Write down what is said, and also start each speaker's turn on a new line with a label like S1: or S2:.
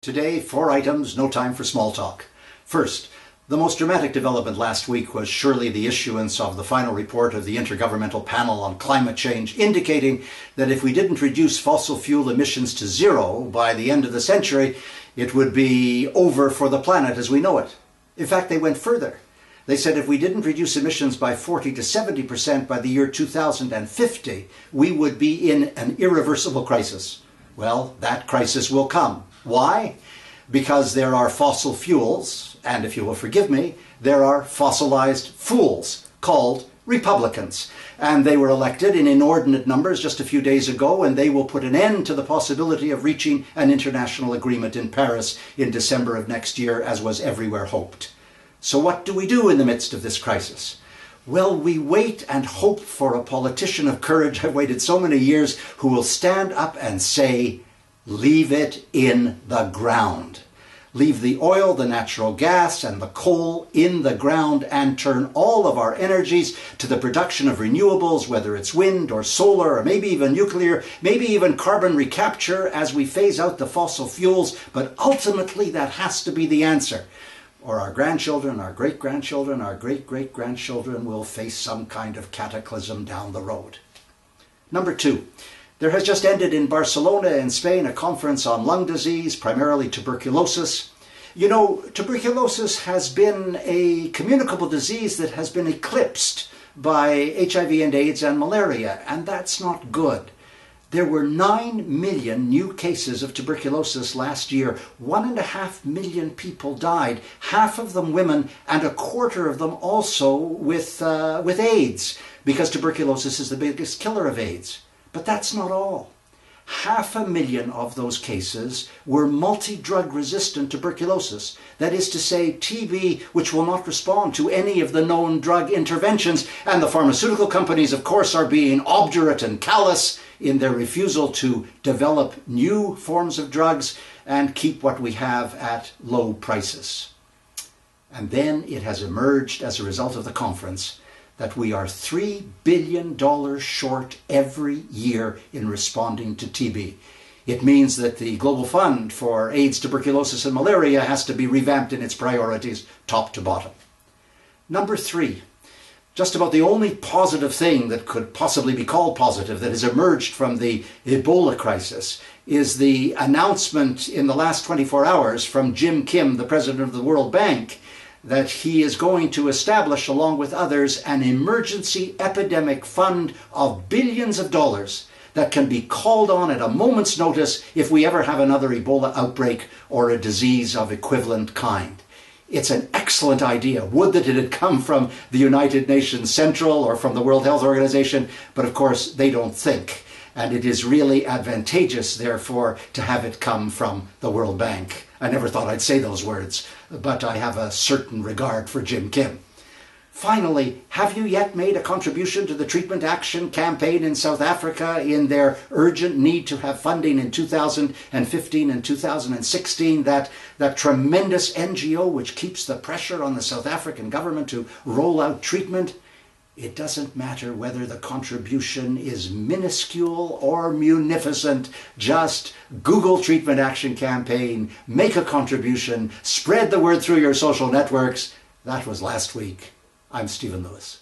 S1: Today, 4 items, no time for small talk. First, the most dramatic development last week was surely the issuance of the final report of the Intergovernmental Panel on Climate Change, indicating that if we didn't reduce fossil fuel emissions to zero by the end of the century, it would be over for the planet as we know it. In fact, they went further. They said if we didn't reduce emissions by 40 to 70% by the year 2050, we would be in an irreversible crisis. Well, that crisis will come. Why? Because there are fossil fuels, and if you will forgive me, there are fossilized fools called Republicans. And they were elected in inordinate numbers just a few days ago, and they will put an end to the possibility of reaching an international agreement in Paris in December of next year, as was everywhere hoped. So what do we do in the midst of this crisis? Well, we wait and hope for a politician of courage. I've waited so many years, who will stand up and say, leave it in the ground. Leave the oil, the natural gas, and the coal in the ground and turn all of our energies to the production of renewables, whether it's wind or solar or maybe even nuclear, maybe even carbon recapture as we phase out the fossil fuels. But ultimately, that has to be the answer. Or our grandchildren, our great-grandchildren, our great-great-grandchildren will face some kind of cataclysm down the road. Number 2. There has just ended in Barcelona in Spain a conference on lung disease, primarily tuberculosis. You know, tuberculosis has been a communicable disease that has been eclipsed by HIV and AIDS and malaria, and that's not good. There were 9 million new cases of tuberculosis last year. 1.5 million people died, half of them women, and 1/4 of them also with AIDS, because tuberculosis is the biggest killer of AIDS. But that's not all. 500,000 of those cases were multi-drug resistant tuberculosis. That is to say, TB which will not respond to any of the known drug interventions. And the pharmaceutical companies, of course, are being obdurate and callous in their refusal to develop new forms of drugs and keep what we have at low prices. And then it has emerged as a result of the conference that we are $3 billion short every year in responding to TB. It means that the Global Fund for AIDS, tuberculosis, and malaria has to be revamped in its priorities, top to bottom. Number 3, just about the only positive thing that could possibly be called positive that has emerged from the Ebola crisis is the announcement in the last 24 hours from Jim Kim, the president of the World Bank, that he is going to establish, along with others, an emergency epidemic fund of billions of dollars that can be called on at a moment's notice if we ever have another Ebola outbreak or a disease of equivalent kind. It's an excellent idea. Would that it had come from the United Nations Central or from the World Health Organization, but of course they don't think. And it is really advantageous, therefore, to have it come from the World Bank. I never thought I'd say those words, but I have a certain regard for Jim Kim. Finally, have you yet made a contribution to the Treatment Action Campaign in South Africa in their urgent need to have funding in 2015 and 2016, that tremendous NGO which keeps the pressure on the South African government to roll out treatment? It doesn't matter whether the contribution is minuscule or munificent. Just Google Treatment Action Campaign, make a contribution, spread the word through your social networks. That was last week. I'm Stephen Lewis.